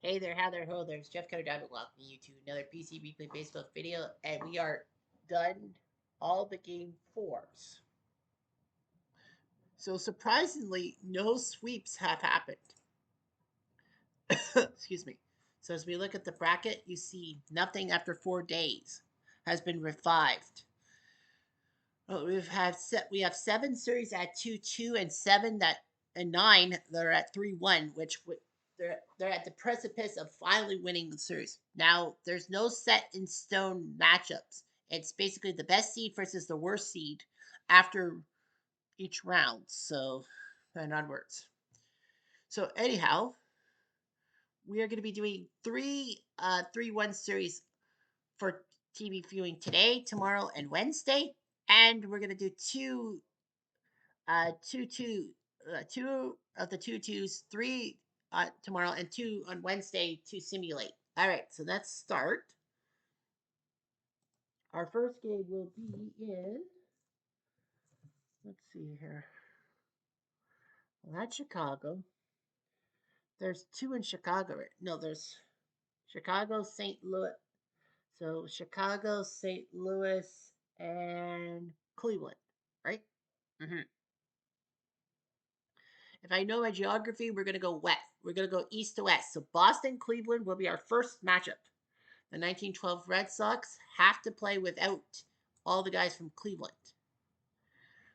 Hey there, how there, ho there. It's Jeff Cutter Diamond. Welcome you to another PC Replay Facebook video, and we are done all the game fours. So surprisingly, no sweeps have happened. Excuse me. So as we look at the bracket, you see nothing after 4 days has been revived. We have 7 series at 2-2 and 9 that are at 3-1, which they're at the precipice of finally winning the series. Now there's no set in stone matchups. It's basically the best seed versus the worst seed after each round. So and onwards. So anyhow, we are going to be doing 3-1 series for TV viewing today, tomorrow, and Wednesday. And we're going to do two of the two-twos, three tomorrow, and 2 on Wednesday to simulate. All right, so let's start. Our first game will be in, let's see here. Well, that's Chicago. There's 2 in Chicago. No, there's Chicago, St. Louis. So Chicago, St. Louis, and Cleveland, right? Mm-hmm. If I know my geography, we're going to go west. We're going to go east to west. So Boston, Cleveland will be our first matchup. The 1912 Red Sox have to play without all the guys from Cleveland.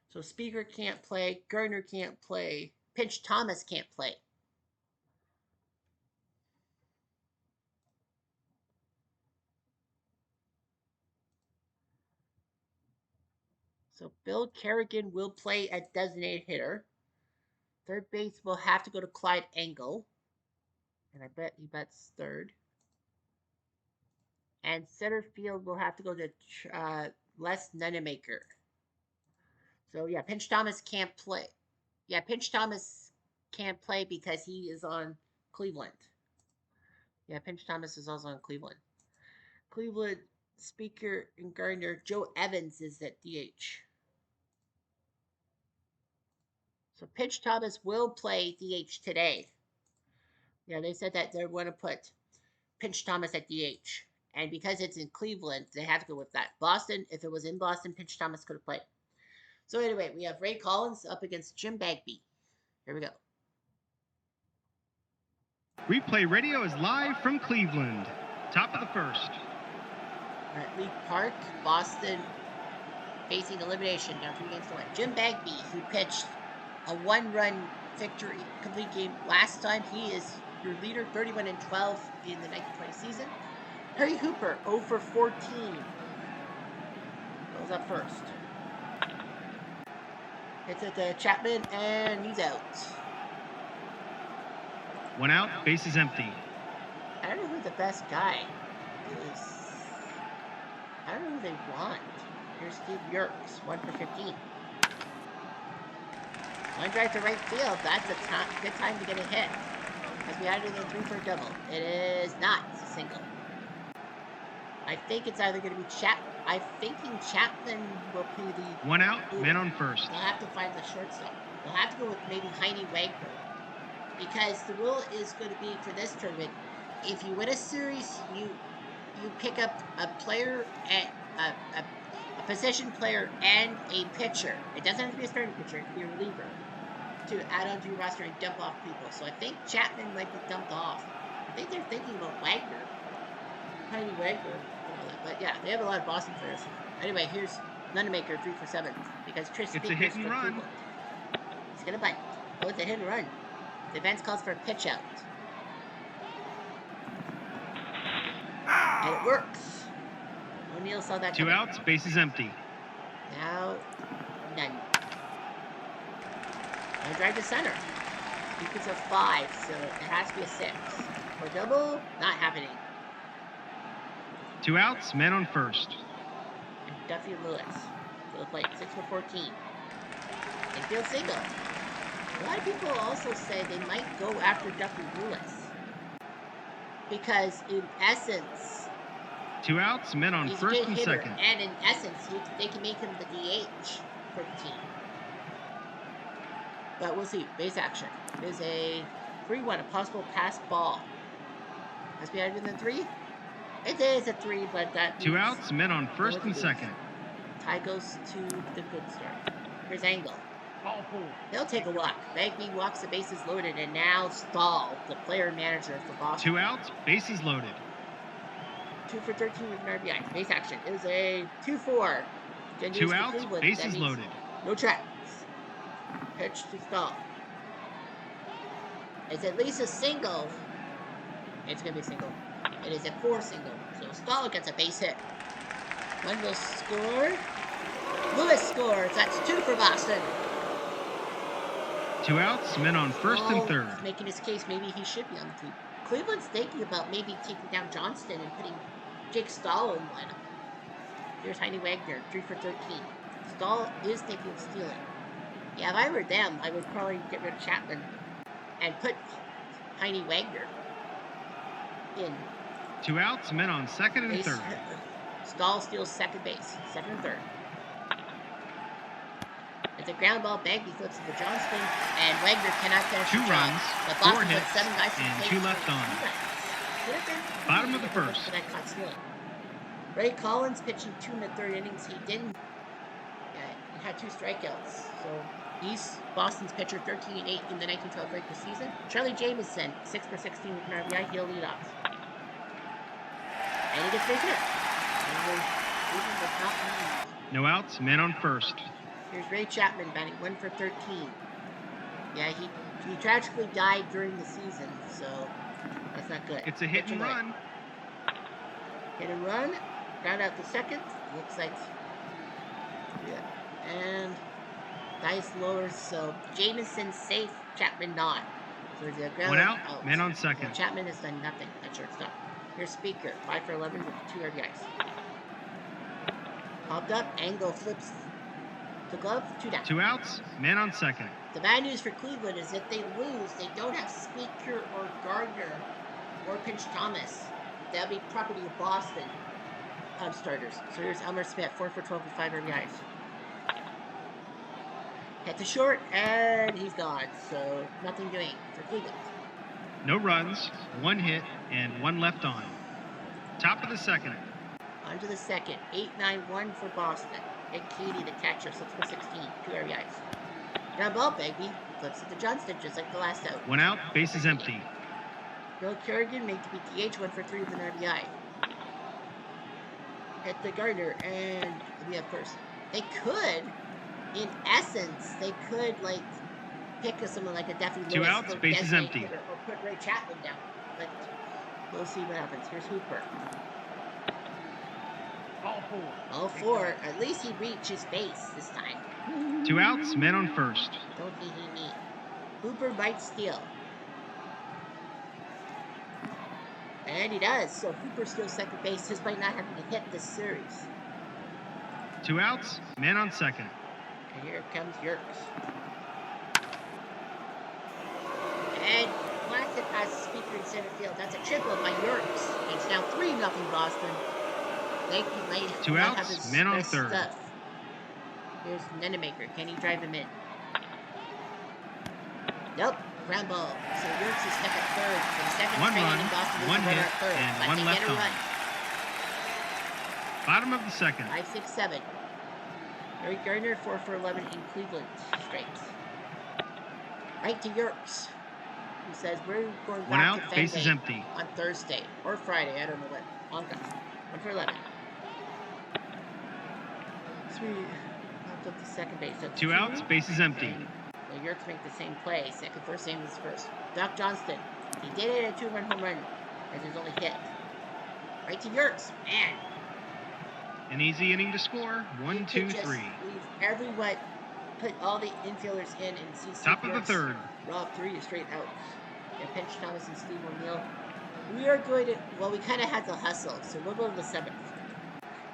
So Speaker can't play, Gardner can't play, Pinch Thomas can't play. So Bill Kerrigan will play at designated hitter. Third base will have to go to Clyde Engel. And I bet he bets third. And center field will have to go to Les Nunemaker. So yeah, Pinch Thomas can't play. Yeah, Pinch Thomas can't play because he is on Cleveland. Yeah, Pinch Thomas is also on Cleveland. Cleveland Speaker and Gardner. Joe Evans is at DH. So Pinch Thomas will play DH today. Yeah, they said that they're going to put Pinch Thomas at DH. And because it's in Cleveland, they have to go with that. Boston, if it was in Boston, Pinch Thomas could have played. So anyway, we have Ray Collins up against Jim Bagby. Here we go. Replay Radio is live from Cleveland. Top of the first. At League Park, Boston facing elimination down 3-1. Jim Bagby, who pitched a 1-run victory complete game last time. He is your leader, 31-12 in the 1920 season. Harry Hooper, 0 for 14. Goes up first. Hits it to Chapman, and he's out. 1 out, base is empty. I don't know who the best guy is. I don't know who they want. Here's Steve Yerkes, 1 for 15. One drive to right field. That's a good time to get a hit. As we added in 3 for a double. It is not. It's a single. I think it's either going to be I'm thinking Chapman will play the... 1 out, man on first. We'll have to find the shortstop. We'll have to go with maybe Heine Wagner. Because the rule is going to be for this tournament, if you win a series, you pick up a player and a position player and a pitcher. It doesn't have to be a starting pitcher. It can be a reliever to add on to your roster and dump off people. So I think Chapman might be dumped off. I think they're thinking about Wagner, Heine Wagner, but yeah, they have a lot of Boston players. Anyway, here's Nunemaker 3 for 7 because Tris. It's a hit and run. He's gonna bunt. Oh, it's a hit and run. The defense calls for a pitch out. And it works. O'Neill saw that. 2 outs, base is empty. Now, none. Now drive to center. He puts a 5, so it has to be a 6. For double, not happening. 2 outs, man on first. And Duffy Lewis to the plate, 6 for 14. Infield single. A lot of people also say they might go after Duffy Lewis because, in essence, 2 outs, men on first and hitter, second. and in essence, they can make him the DH for the team. But we'll see. Base action. There's a 3-1, a possible pass ball. Must be harder than 3. It is a 3, but that Two means outs, men on first going and to lose. second. Tie goes to the good start. Here's Angle. Ball 4. He'll take a walk. Bagby walks, the bases loaded, and now Stahl, the player manager for Boston. 2 outs, bases loaded. 2 for 13 with an RBI. Base action is a 2-4. Good news 2 for outs, Cleveland. That bases means loaded. no tracks. Pitch to Stahl. It's at least a single. It's going to be a single. It is a 4 single. So Stahl gets a base hit. One will score. Lewis scores. That's 2 for Boston. 2 outs, men on first and third. He's making his case. Maybe he should be on the team. Cleveland's thinking about maybe taking down Johnston and putting Jake Stahl in the lineup. Here's Heine Wagner, 3 for 13. Stahl is thinking of stealing. Yeah, if I were them, I would probably get rid of Chapman and put Heine Wagner in. 2 outs, men on second and third. Stahl steals second base, second and third. It's a ground ball. Bagby flips it to Johnston, and Wagner cannot finish 2 the job. runs, But 4 Boston hits, put 7 guys in and play 2 for left 2 on. runs. Bottom of the first. That caught stealing. Ray Collins pitching 2 in the third innings. He didn't. He had 2 strikeouts. So he's Boston's pitcher, 13 and 8 in the 1912 regular season. Charlie Jameson, 6 for 16 with an RBI. He'll lead off. And he gets base hit. No outs, men on first. Here's Ray Chapman batting 1 for 13. Yeah, he tragically died during the season, so that's not good. It's a hit and run. Hit and run. Ground out to second. Looks like. Yeah. And dice lower, so Jameson safe, Chapman not. So there's a ground 1 out, men on second. So Chapman has done nothing at shortstop. Here's Speaker, 5 for 11 with 2 RBIs. Popped up, Angle flips to glove, 2 down. 2 outs, men on second. The bad news for Cleveland is if they lose, they don't have Speaker or Gardner or Pinch Thomas. That'll be property of Boston starters. So here's Elmer Smith, 4 for 12 with 5 RBIs. Hit to short, and he's gone. So nothing doing for Cleveland. No runs, 1 hit, and 1 left on. Top of the second. On to the second. 8-9-1 for Boston. Ed Katie, the catcher, 6 for 16, 2 RBIs. Ground ball, Bagby. Flips it to Johnston, just like the last out. 1 out, base is empty. Bill Kerrigan made the DH, 1 for 3 with an RBI. Hit the Gardner, and we have first. They could, in essence, like pick someone like a Duffy Lewis. 2 outs, base is empty. Or put Ray Chapman down. But we'll see what happens. Here's Hooper. All 4. At least he reached his base this time. 2 outs, men on first. Don't think he need. Hooper might steal. And he does. So Hooper steals second base despite not having to hit this series. 2 outs, men on second. And here comes Yerkes. And Classic has Speaker in center field. That's a triple by Yerkes. It's now 3-0 Boston. Thank you, lady. 2 outs, men on third. Stuff. Here's Nenemaker. Can he drive him in? Nope. Ground ball. So Yerkes is stuck at third. For the second 1 straight run, inning, Boston 1 hit, third. and But 1 they left get a on. run. Bottom of the second. 5, 6, 7. Eric Gardner, 4 for 11 in Cleveland strikes. Right to Yerkes. He says, we're going 1 back out, to base is Fenway empty. on Thursday or Friday. I don't know what. On guys. 1 for 11. 3. Popped up to second base. So 2 outs, base is empty. Well, Yerkes make the same play. Second, first, same as first. Doc Johnston. He did it at a 2-run home run. As his only hit. Right to Yerkes. Man. An easy inning to score. 1, 2, 3. Leave everyone. Put all the infielders in and see. Top of the third. Rob 3 straight outs. And Pinch Thomas and Steve O'Neill. We are going to. Well, we kind of had to hustle, so we'll go to the 7th.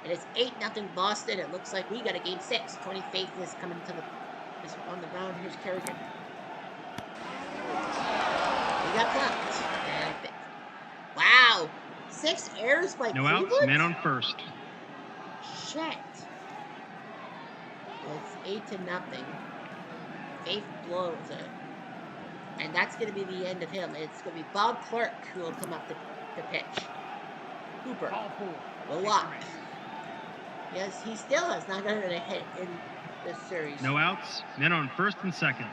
And it's 8-0 Boston. It looks like we got a game 6. 20 Faith is coming to the. Is on the ground. Here's Kerrigan. We got plucked. And wow, 6 errors by No Cleveland? outs, men on first. Shit. Well, it's 8-0. Faith blows it. And that's going to be the end of him. It's going to be Bob Clark who will come up to pitch. Hooper Call for will extra walk. base. Yes, he still has not gotten a hit in this series. No outs. Men on first and second.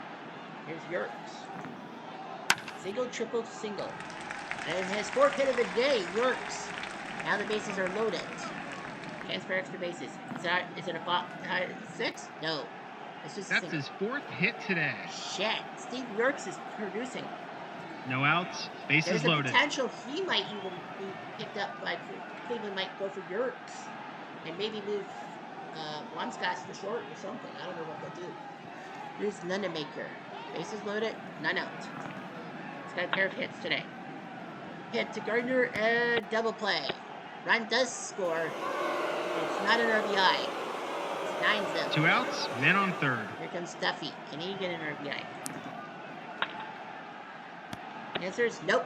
Here's Yerks. Single, triple, single. And his fourth hit of the day, Yerks. Now the bases are loaded. Chance for extra bases. Is it a 6? No. It's just a That's single. his fourth hit today. Shit. Steve Yerks is producing. No outs. Bases There's a loaded. potential he might even be picked up by Cleveland. Might go for Yerks and maybe move Wamskas to short or something. I don't know what they'll do. Here's Nunemaker. Bases loaded. None out. He's got a pair of hits today. Hit to Gardner and double play. Run does score. It's not an RBI. It's 9-0. 2 outs. Men on third. Here comes Duffy. Can he get an RBI? The answer is nope.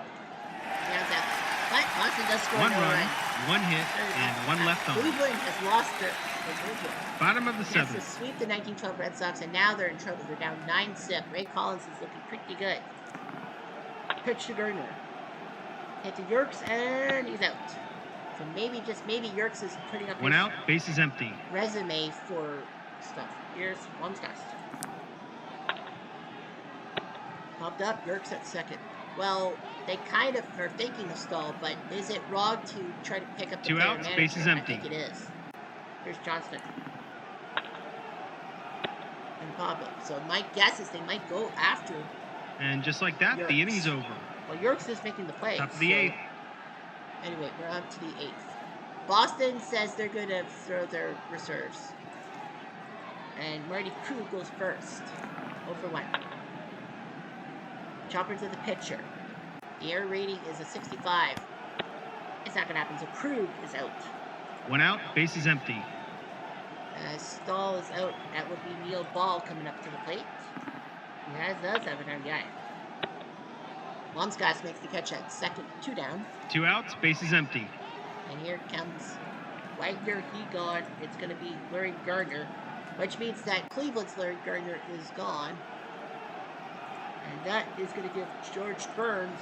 Rounds out. But Boston does score 1 no run, run. 1 hit, and 1 left on. Cleveland has lost their mojo. Bottom of the Has to seventh. sweep the 1912 Red Sox, and now they're in trouble. They're down 9-zip. Ray Collins is looking pretty good. Pitch to Gardner. Hit to Yerks, and he's out. So maybe, just maybe, Yerks is putting up 1 his out. Base is empty. resume for stuff. Here's Wamskas. Popped up, Yerks at second. Well, they kind of are thinking a stall, but is it wrong to try to pick up the 2 player outs, manager? base is empty. I think it is. Here's Johnston. And Pablo. So my guess is they might go after. And just like that, Yerks. the inning's over. Well, Yerks is making the play. Top of the eighth. Anyway, we're on to the eighth. Boston says they're going to throw their reserves. And Marty Krug goes first. 0-for-1. Chopper to the pitcher. The air rating is a 65. It's not going to happen, so Krug is out. 1 out. Base is empty. Stahl is out. That would be Neil Ball coming up to the plate. He does have an RBI. Wamskas makes the catch at second, 2 down. 2 outs. Base is empty. And here comes Wagner. He gone. It's going to be Larry Gardner, which means that Cleveland's Larry Gardner is gone. And that is going to give George Burns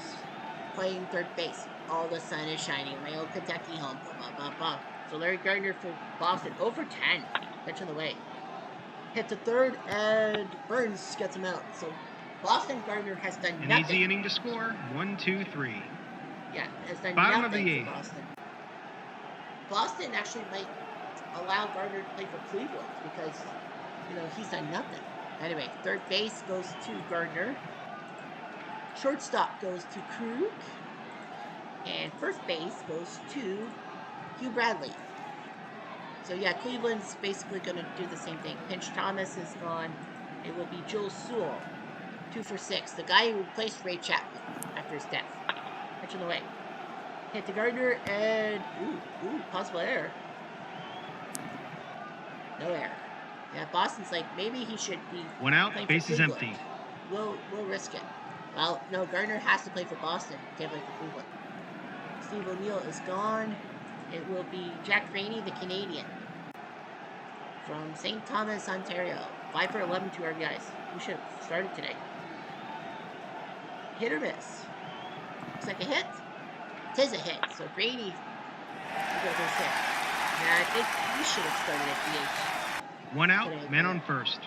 playing third base. All the sun is shining. My old Kentucky home. Blah, blah, blah, blah. So Larry Gardner for Boston. 0-for-10. Pitch on the way. Hit to third, and Burns gets him out. So Boston Gardner has done An nothing. easy inning to score. 1, 2, 3. Yeah, has done Bottom nothing of the for eighth. Boston. Boston actually might allow Gardner to play for Cleveland because, he's done nothing. Anyway, third base goes to Gardner. Shortstop goes to Krug. And first base goes to Hugh Bradley. So yeah, Cleveland's basically going to do the same thing. Pinch Thomas is gone. It will be Joel Sewell. 2-for-6. The guy who replaced Ray Chapman after his death. Pitch on the way. Hit to Gardner and possible error. No error. Yeah, Boston's like, maybe he should be 1 out. playing Base for is Cleveland. empty. We'll risk it. Well, no, Gardner has to play for Boston. Can't play for Cleveland. Steve O'Neill is gone. It will be Jack Rainey, the Canadian, from St. Thomas, Ontario. 5-for-11, 2 RBIs. We should have started today. Hit or miss? Looks like a hit. Tis a hit. So Brady, goes hit. Yeah, I think we should have started at DH. 1 out. Men on first.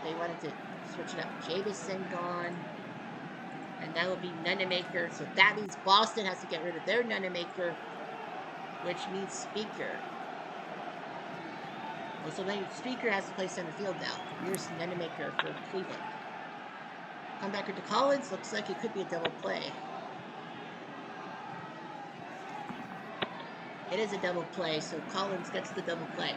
They wanted to switch it up. Jamison gone. And that will be Nunemaker. So that means Boston has to get rid of their Nunemaker, which means Speaker. Well, so then Speaker has to play center field now. Here's Nunemaker for Cleveland. Come back to Collins. Looks like it could be a double play. It is a double play, so Collins gets the double play.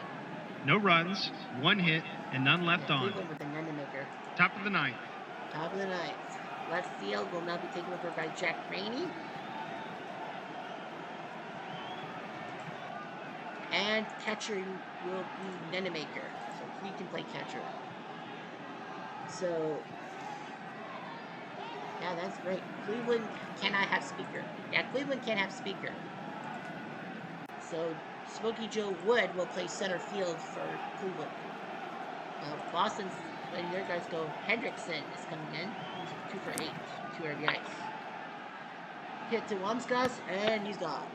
No runs, 1 hit, and none left on. Cleveland with the Nunemaker. Top of the ninth. Top of the ninth. Left field will now be taken over by Jack Rainey. And catcher will be Nunemaker. So he can play catcher. So, yeah, that's great. Cleveland cannot have Speaker. Yeah, Cleveland can't have Speaker. So, Smokey Joe Wood will play center field for Cleveland. Boston's letting their guys go. Hendrickson is coming in. He's 2 for 8, 2 RBIs. Hit to Wamskas, and he's gone.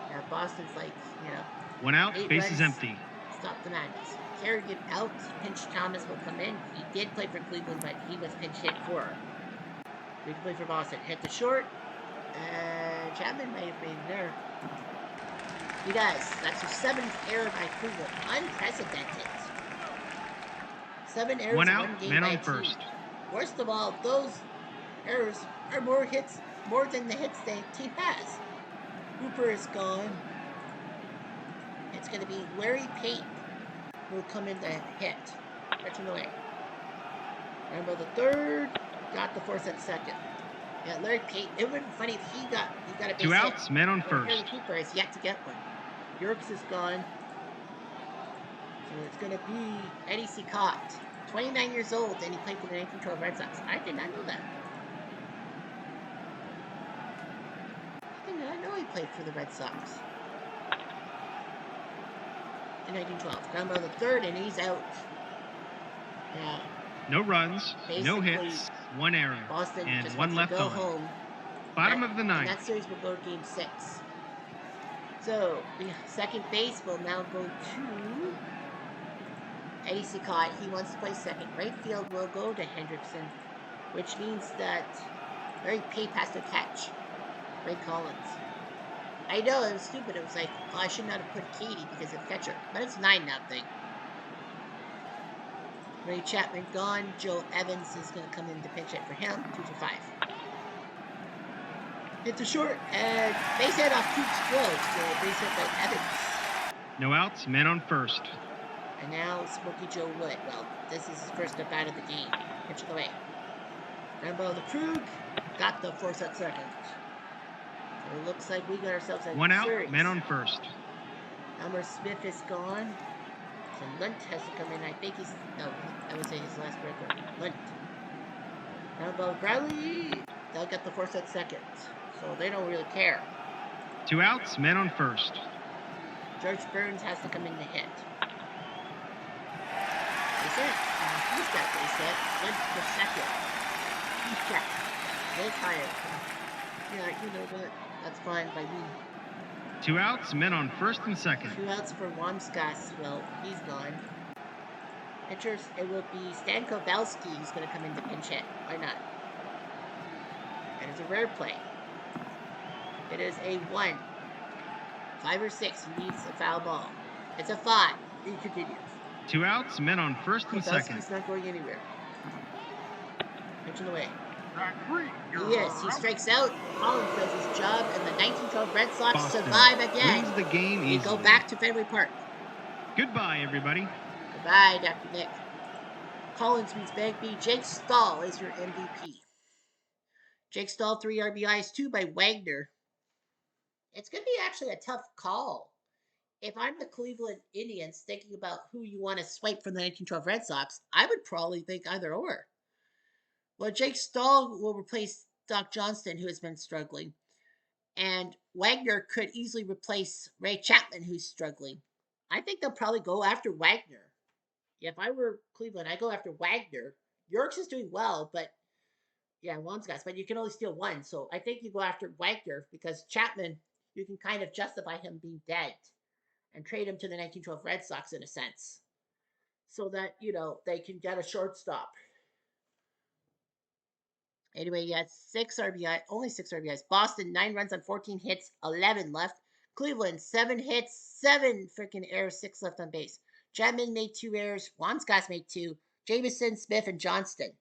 Now Boston's like, 1 out, 8 runs. bases empty. Stop the madness. Kerrigan out. Pinch Thomas will come in. He did play for Cleveland, but he was pinch hit for. We can play for Boston. Hit to short. And Chapman may have been there. He does. That's the 7th error by Cleveland. Unprecedented. 7 errors 1 in out, 1 game man by on a team. first. Worst of all, those errors are more than the hits the team has. Hooper is gone. It's going to be Larry Pate who will come in to hit. Pitching away. Rambo the third got the force at second. Yeah, Larry Pate. It would be funny if he got a base 2 hit. outs, man on But first. Harry Cooper has yet to get one. Yerkes is gone. So it's going to be Eddie Cicotte. 29 years old, and he played for the 1912 Red Sox. I did not know that. I did not know he played for the Red Sox in 1912. Ground ball the third, and he's out. Yeah. No runs, no Basically, hits, 1 error, Boston and just 1 wants to left go on. home. Bottom of the And ninth. that series will go to game 6. So the second base will now go to Eddie Cicotte. He wants to play second. Right field will go to Hendrickson, which means that Larry Pape has to catch Ray Collins. I know it was stupid. It was like, oh, I should not have put Katie because of the catcher, but it's 9-0. Ray Chapman gone. Joe Evans is going to come in to pinch it for him. 2 for 5. Hit the short and base hit off Coop's glove. So base hit by Evans. No outs, man on first. And now Smokey Joe Wood. Well, this is his first at bat of the game. Pitching away. Rambo the Krug got the force at second. So it looks like we got ourselves a 1 out, series. man on first. Elmer Smith is gone. So Lunt has to come in. I think he's, no, I would say his last record. Lunt. Rambo Bradley, they'll get the force at second. So they don't really care. 2 outs, man on first. George Burns has to come in to hit. Base hit. He's got base hit. Lunt for second. He's checked. It's higher. Yeah, you know what? That's fine by me. 2 outs, men on first and second. 2 outs for Wamskas. Well, he's gone. Pitchers, it will be Stan Kowalski who's going to come in to pinch hit. Why not? That is a rare play. It is a 1. 5 or 6. He needs a foul ball. It's a 5. He continues. 2 outs, men on first and second. Kowalski's not going anywhere. Pitching away. He is. He strikes out. Collins does his job, and the 1912 Red Sox Boston survive again. wins the game We easily. go back to Fenway Park. Goodbye, everybody. Goodbye, Dr. Nick. Collins beats Bagby. Jake Stahl is your MVP. Jake Stahl, 3 RBIs, 2 by Wagner. It's going to be actually a tough call. If I'm the Cleveland Indians thinking about who you want to swipe from the 1912 Red Sox, I would probably think either or. Well, Jake Stahl will replace Doc Johnston, who has been struggling. And Wagner could easily replace Ray Chapman, who's struggling. I think they'll probably go after Wagner. If I were Cleveland, I'd go after Wagner. Yerkes is doing well, but yeah, one's guys, but you can only steal one. So I think you go after Wagner because Chapman, you can kind of justify him being dead and trade him to the 1912 Red Sox in a sense so that, they can get a shortstop. Anyway, you had 6 RBI, only 6 RBIs. Boston, 9 runs on 14 hits, 11 left. Cleveland, 7 hits, 7 freaking errors, 6 left on base. Chapman made 2 errors. Wamskas made 2. Jameson, Smith, and Johnston.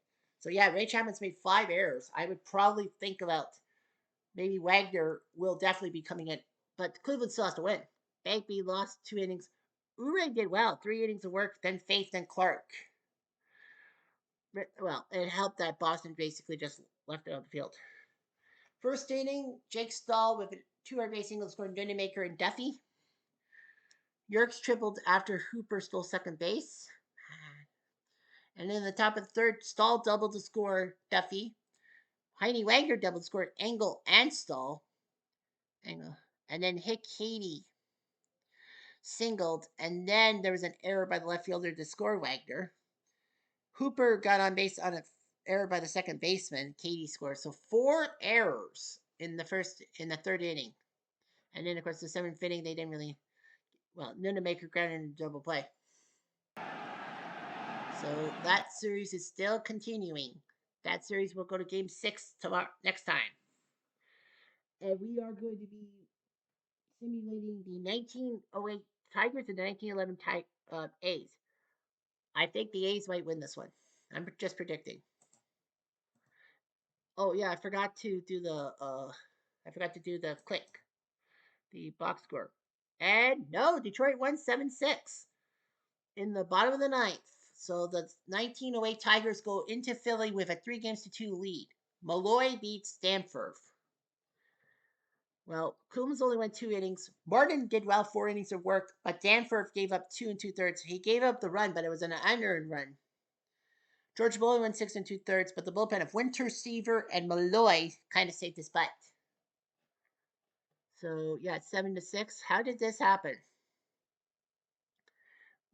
So yeah, Ray Chapman's made 5 errors. I would probably think about maybe Wagner will definitely be coming in. But Cleveland still has to win. Bagby lost 2 innings. Ure did well. 3 innings of work, then Faith, then Clark. Well, it helped that Boston basically just left it on the field. First inning, Jake Stahl with 2 RBI singles for Dunemaker and Duffy. Yerkes tripled after Hooper stole second base. And in the top of the third, Stahl doubled to score Duffy. Heine Wagner doubled to score Engel and Stahl. Engel. And then Hick Katie singled. And then there was an error by the left fielder to score Wagner. Hooper got on base on a error by the second baseman. Katie scored. So 4 errors in the third inning. And then, of course, the seventh inning, they didn't really. Well, Nunemaker grounded in a double play. So that series is still continuing. That series will go to game 6 tomorrow next time. And we are going to be simulating the 1908 Tigers and the 1911 A's. I think the A's might win this one. I'm just predicting. Oh yeah, I forgot to do the click, the box score. And no, Detroit won 7-6 in the bottom of the ninth. So the 1908 Tigers go into Philly with a 3-2 lead. Malloy beats Stanford. Well, Coombs only went 2 innings. Martin did well, 4 innings of work, but Danforth gave up 2 2/3. He gave up the run, but it was an unearned run. George Bowling went 6 2/3, but the bullpen of Winter, Seaver, and Malloy kind of saved his butt. So yeah, it's 7-6. How did this happen?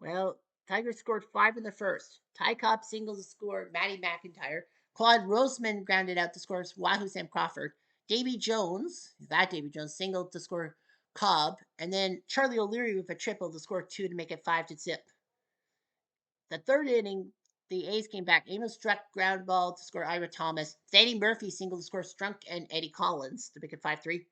Well, Tigers scored 5 in the first. Ty Cobb singled to score Matty McIntyre. Claude Roseman grounded out to score Wahoo Sam Crawford. Davy Jones singled to score Cobb, and then Charlie O'Leary with a triple to score 2 to make it 5-zip. The third inning, the A's came back. Amos struck ground ball to score Ira Thomas. Danny Murphy singled to score Strunk and Eddie Collins to make it 5-3.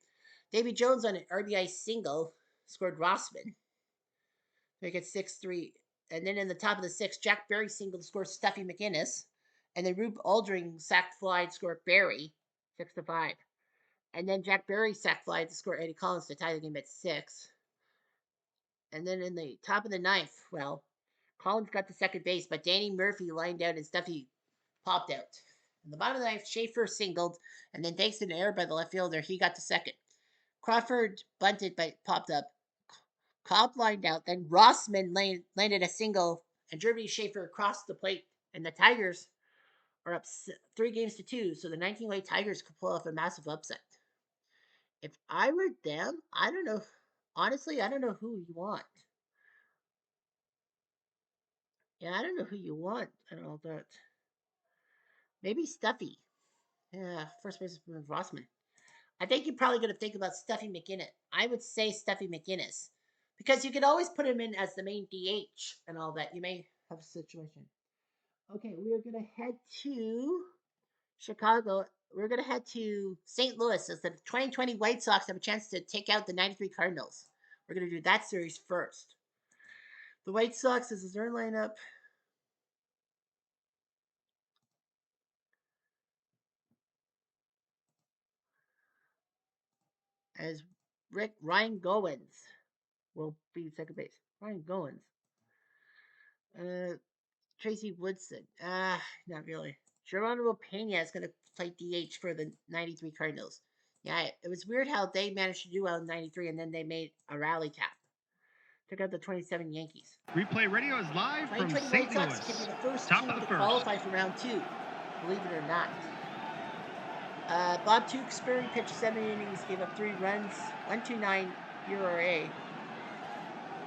Davy Jones on an RBI single scored Rossman to make it 6-3. And then in the top of the sixth, Jack Berry singled to score Stuffy McInnes. And then Rube Aldring sack fly to score Berry 6-5. And then Jack Berry sack fly to score Eddie Collins to tie the game at 6. And then in the top of the ninth, well, Collins got to second base, but Danny Murphy lined out and Stuffy popped out. In the bottom of the ninth, Schaefer singled, and then thanks to an error by the left fielder, he got to second. Crawford bunted but popped up. Cobb lined out, then Rossman landed a single, and Jeremy Schaefer crossed the plate, and the Tigers are up 3-2, so the 1908 Tigers could pull off a massive upset. If I were them, I don't know. Honestly, I don't know who you want. Yeah, I don't know who you want and all that. Maybe Stuffy. Yeah, first baseman Rossman. I think you're probably going to think about Stuffy McInnes. I would say Stuffy McInnes because you could always put him in as the main DH and all that. You may have a situation. Okay, we are going to head to Chicago. We're going to head to St. Louis as the 2020 White Sox have a chance to take out the 93 Cardinals. We're going to do that series first. The White Sox is their lineup. As Ryan Goins will be second base. Ryan Goins. Tracy Woodson. Not really. Geronimo Pena is going to play DH for the 93 Cardinals. Yeah, it was weird how they managed to do well in 93 and then they made a rally tap. Took out the 27 Yankees. Replay radio is live from 2020 St. White Sox Louis. could be the first Top team of the to first. qualify for round 2. Believe it or not. Bob Tewksbury pitched 7 innings, gave up 3 runs, 1.29 ERA.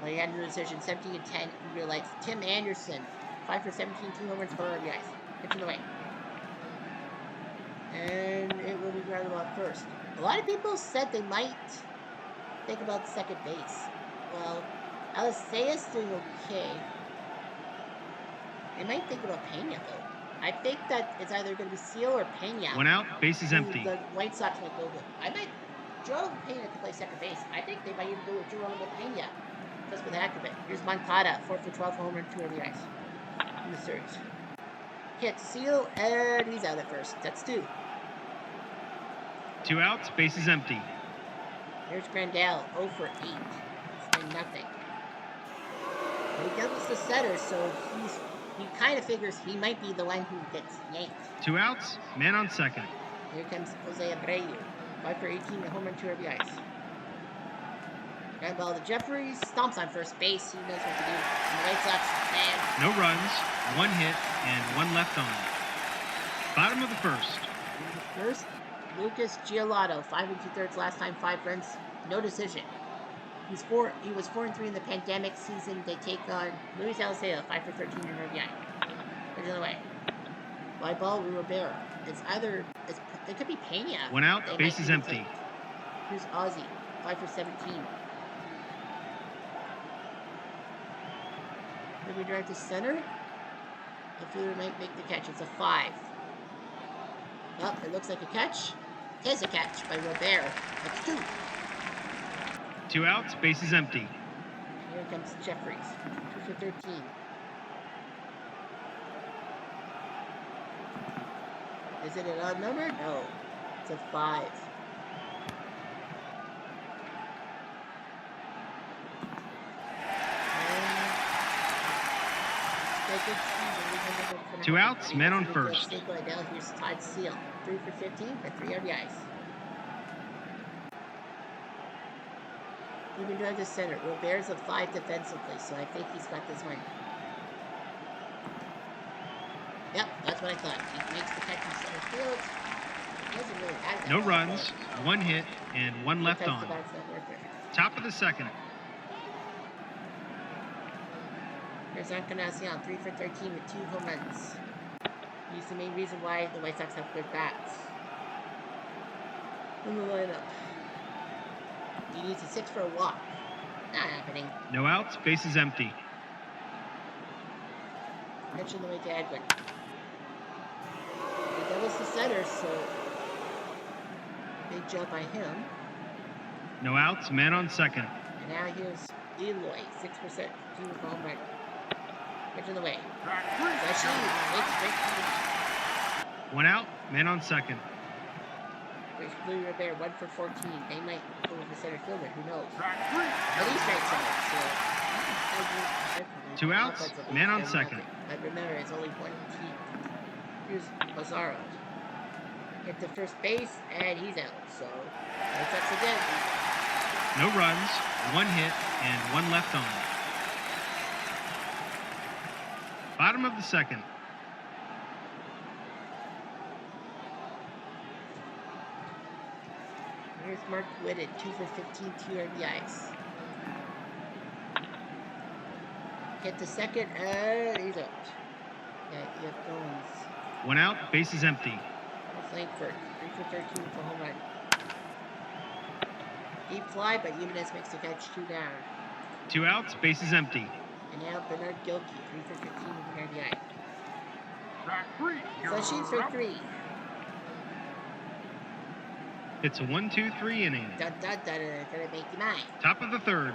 Well, he had no decision, 17-10 in real life. Tim Anderson, 5 for 17, 2 home runs, 4 RBIs. Pitching away. And it will be grounded out first. A lot of people said they might think about second base. Well, Alicea's doing okay. They might think about Pena, though. I think that it's either going to be Seal or Pena. 1 out, base is empty. The White Sox might go with. Geronimo Pena can play second base. I think they might even go with Geronimo Pena. Just for the heck of it. Here's Moncada, 4 for 12, home run, 2 RBIs in the series. Hit Seal, and he's out at first. That's 2. 2 outs, base is empty. Here's Grandal, 0 for 8. He's doing nothing. But he doubles the setter, so he kind of figures he might be the one who gets yanked. 2 outs, man on second. Here comes Jose Abreu, 5 for 18, a home run, 2 RBIs. Ground ball to Jeffries, stomps on first base. He knows what to do. And the White Sox, man. No runs, 1 hit, and 1 left on. Bottom of the first. First, Lucas Giolotto, 5 2/3 last time, 5 runs, no decision. He was 4-3 in the pandemic season. They take on Luis Alicea, 5 for 13 in RBI. There's another way. By ball, Rivera. It could be Pena. One out, They base might is even empty. take. Here's Ozzy, 5 for 17. Then we drive to center. Hopefully, we might make the catch. It's a 5. Well, it looks like a catch. It is a catch by Robert. That's 2. 2 outs, base is empty. And here comes Jeffries, 2 for 13. Is it an odd number? No. It's a 5. And 2 outs, men on first. Now here's Todd Seal, 3 for 15 for 3 RBIs. We've been driving to center. Robert's a 5 defensively, so I think he's got this one. Yep, that's what I thought. He makes the catch in center field. He doesn't really have that. No runs, 1 hit, and 1 left on. Top of the second. Here's Encarnacion, 3 for 13 with 2 home runs. He's the main reason why the White Sox have good bats. In the lineup. He needs a 6 for a walk. Not happening. No outs, base is empty. Pitch in the way to Edwin. He doubles the center, so big jump by him. No outs, man on second. And now here's Eloy, 6%, 2 with home run. Pitch in the way. One out, man on second. There's Blue Rivera, 1 for 14. They might go with the center fielder, who knows? But he strikes out, so 2 outs, man on second. But remember, it's only 1 team. Here's Mazzaro. Hit the first base, and he's out. So, White Sox again. No runs, 1 hit, and 1 left on. Bottom of the second. Here's Mark Whitted, 2 for 15, 2 RBIs. Hit the second, and he's out. Yeah, you have Goins. 1 out, base is empty. Here's Langford, 3 for 13 with a home run. Deep fly, but Jimenez makes the catch, 2 down. 2 outs, base is empty. And now Bernard Gilkey, 3 for 15 with an RBI. So she's for 3. It's a 1-2-3 inning. Dun dun dun, gonna make you mine. Top of the third.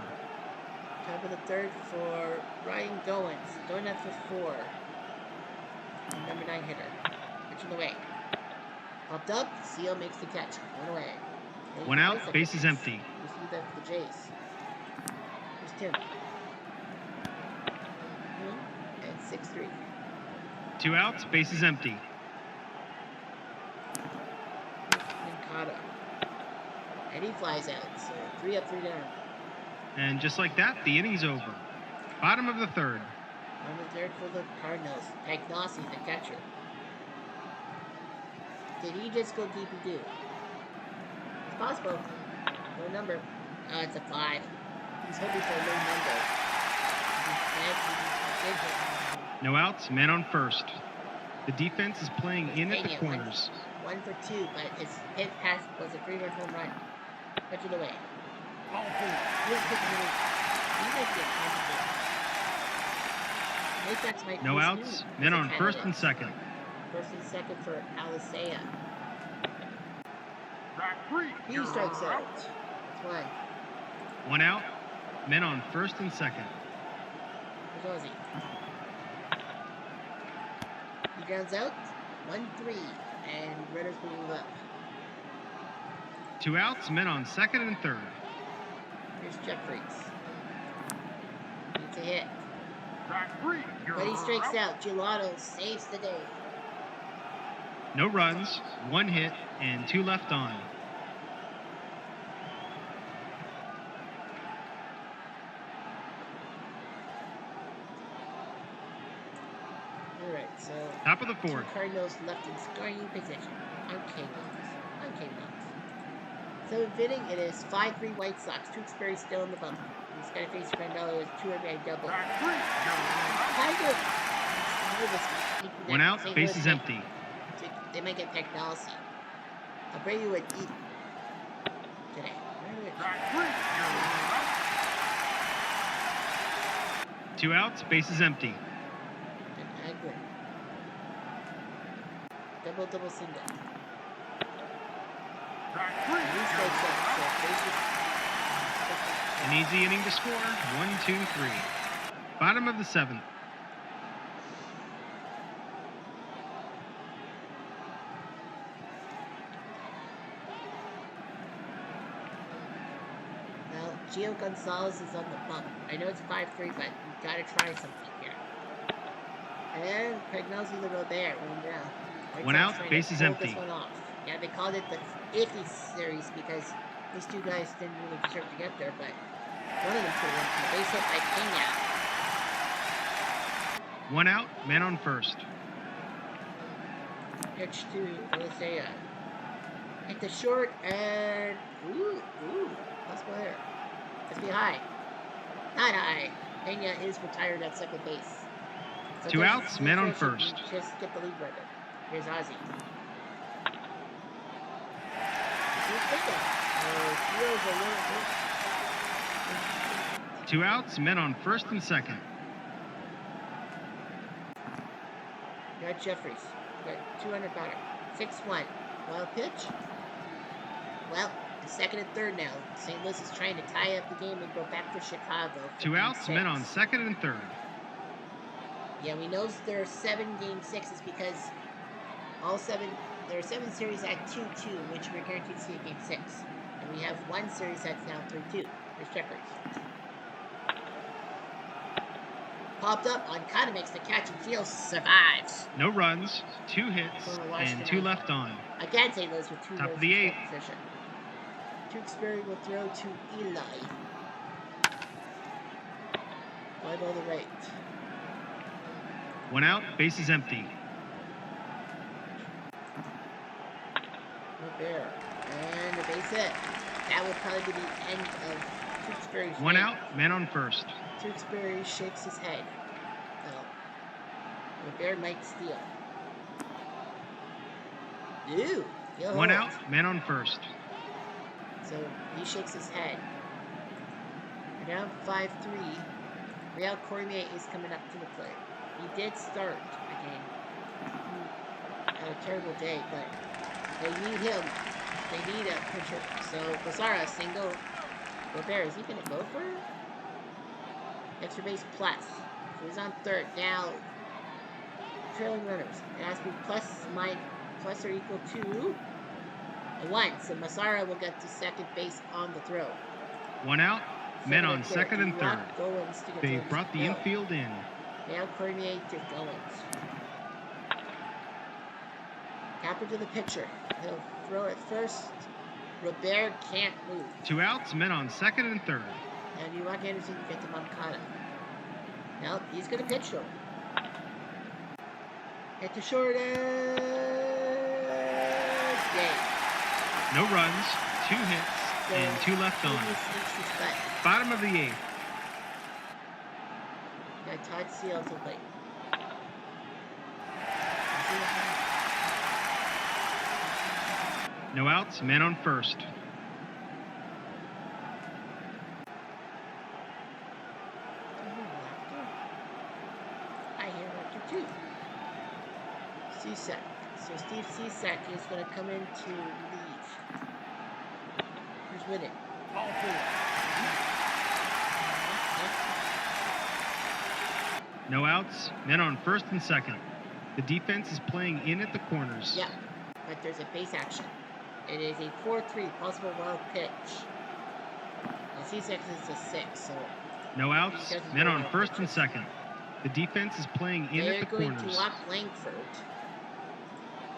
Top of the third for Ryan Goins. Going up for 4. And number 9 hitter. Pitch in the way. Popped up, Seal makes the catch. 1 away. 1 out, base is empty. You see that for the Jays. Here's Tim. And 6-3. 2 outs, base is empty. Ninkata. And he flies out, so 3 up, 3 down. And just like that, the inning's over. Bottom of the third. On the third for the Cardinals. Pagnassi, the catcher. Did he just go deepy-doo? It's possible. Low number. Oh, it's a 5. He's hoping for a low number. No outs, man on first. The defense is playing in at the corners. 1 for 2, but his hit pass was a 3-run home run. Pitch it away. No outs, men on first and second. First and second for Alisea. He strikes out. That's 1. 1 out, men on first and second. Here's Ozzy. He grounds out. 1-3. And runners moving up. 2 outs, men on second and third. Here's Jeffries. Needs a hit. But he strikes out. Gelato saves the day. No runs, 1 hit, and 2 left on. Alright, so Top of the fourth. Cardinals left in scoring position. On K-Box. 7th inning, it is 5-3 White Sox. Tewksbury still in the bump. He's got to face Grandalo with 2 RBI double. 1 out, base is empty. they might get technology. I'll bring you an eat today. Track 3, you're out. 2 outs, bases empty. An Agwin. Double, single. Track 3, He strikes you're out, so out. bases. An easy inning to score. 1, 2, 3. Bottom of the 7th. Now, Gio Gonzalez is on the bump. I know it's 5-3, but you gotta try something here. And Pregnozzi the Robert, one down. White 1 Sox out, trying to bases pull empty. this one off. Yeah, they called it the iffy series because these two guys didn't really deserve to get there, but one of them could have been base hit by Pena. 1 out, man on first. Pitch to Elisea. Hit the short and possible error. Must be high. Not high. Pena is retired at second base. 2 Sometimes outs, man on you first. just get the lead runner. Here's Ozzy. Here's a little 2 outs, men on first and second. You got Jeffries. You got 200 batter. 6-1. Wild pitch. Well, it's second and third now. St. Louis is trying to tie up the game and go back to Chicago. 2 outs, men on second and third. Yeah, we know there are 7 game sixes because there are 7 series at 2-2, which we're guaranteed to see a game 6. And we have 1 series that's now 3-2. Here's Jeffries. Popped up on kind of makes the catch and field, survives. No runs, 2 hits, and 2 left on. Again, St. Louis with 2 Top runs of the in 8th. position. Tewksbury will throw to Eli. Fly ball to right. 1 out, bases empty. Robert. And the base hit. That would probably be the end of Tewksbury's 1 reign. out, man on first. Tewksbury shakes his head. Oh. Robert might steal. Ew. 1 out, man on first. So he shakes his head. We're down 5-3. Real Cormier is coming up to the plate. He did start the game. Had a terrible day, but they need him. They need a pitcher. So Basara, single. Robert, is he going to go for extra base plus? So he's on third. Now, trailing runners. It has to be plus or equal to a 1. So Masara will get to second base on the throw. 1 out, men on second and third. They Goins brought the infield in. Now Cormier to Goins. Capper to the pitcher. He'll throw it first. Robert can't move. 2 outs, men on second and third. And you walk Anderson, you get to Moncada. Now he's going to pitch to him. Hit the short end. No runs, 2 hits, and 2 left on. Bottom of the 8th. Got Todd Seal to play. No outs, man on first. I hear laughter too. Cisak. So Steve Cisak is going to come in to leave. Who's winning? Ball 4. No outs, men on first and second. The defense is playing in at the corners. Yeah, but there's a base action. It is a 4-3 possible wild pitch. And C6 is a 6, so... No outs, men on first and second. The defense is playing in at the corners. They're going to walk Langford.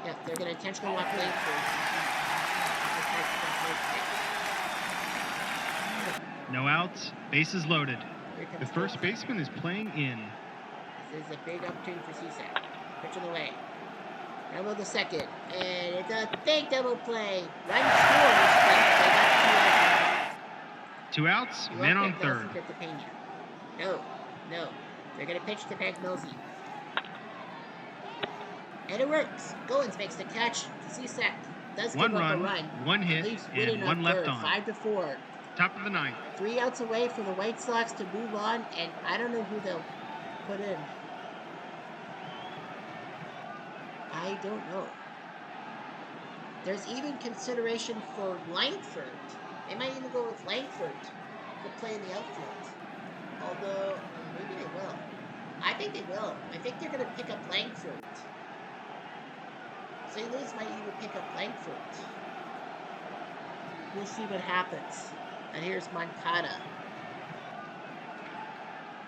Yeah, they're going to intentionally walk Langford. No outs, bases loaded. The first baseman is playing in. This is a big opportunity for C6. Pitch on the way. Double the second. And it's a big double play. Run scores, but they got 2 outs, man on third. No. They're going to pitch to Pagnozzi. And it works. Goins makes the catch. Cisak does give One up a run, run one and hit, leaves winning and on one left third, on. 5-4. Top of the ninth. 3 outs away for the White Sox to move on, and I don't know who they'll put in. I don't know. There's even consideration for Langford. They might even go with Langford to play in the outfield. Although, maybe they will. I think they will. I think they're going to pick up Langford. St. Louis might even pick up Langford. We'll see what happens. And here's Moncada.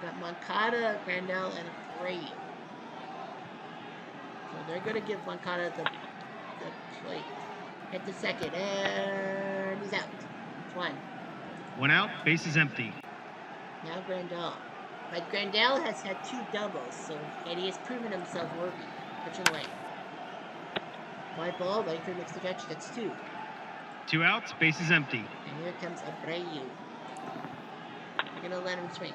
We've got Moncada, Grandel, and Abreu. So they're going to give Moncada the plate. Hit the second, and he's out. It's one. One out, bases empty. Now Grandel. But Grandel has had 2 doubles, so and he has proven himself worthy. Pitching away. Fly ball, Langford makes the catch. That's 2. 2 outs, bases empty. And here comes Abreu. They're going to let him swing.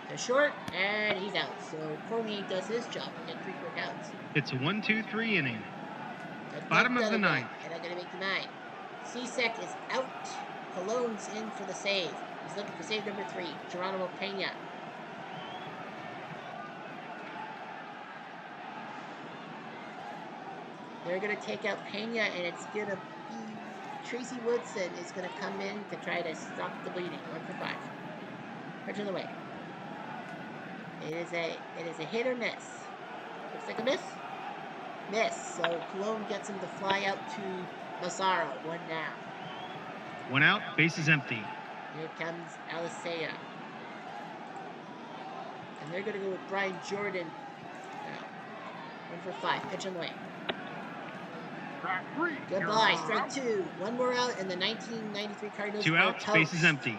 To short, and he's out. So Cormier does his job. Get 3 quick outs. It's a 1-2-3 inning. Good Bottom luck, of the Dunaway. ninth. And I'm going to make you mine. Csack is out. Cologne's in for the save. He's looking for save number 3. Geronimo Pena. They're going to take out Pena, and it's going to be Tracy Woodson is going to come in to try to stop the bleeding. 1 for 5. Pitch on the way. It is a hit or miss. Looks like a miss. Miss. So Cologne gets him to fly out to Massaro. 1 down. 1 out, bases empty. Here comes Alisea. And they're going to go with Brian Jordan now. 1 for 5. Pitch on the way. Goodbye. Strike 2. 1 more out, and the 1993 Cardinals 2 are outs, toast. bases empty.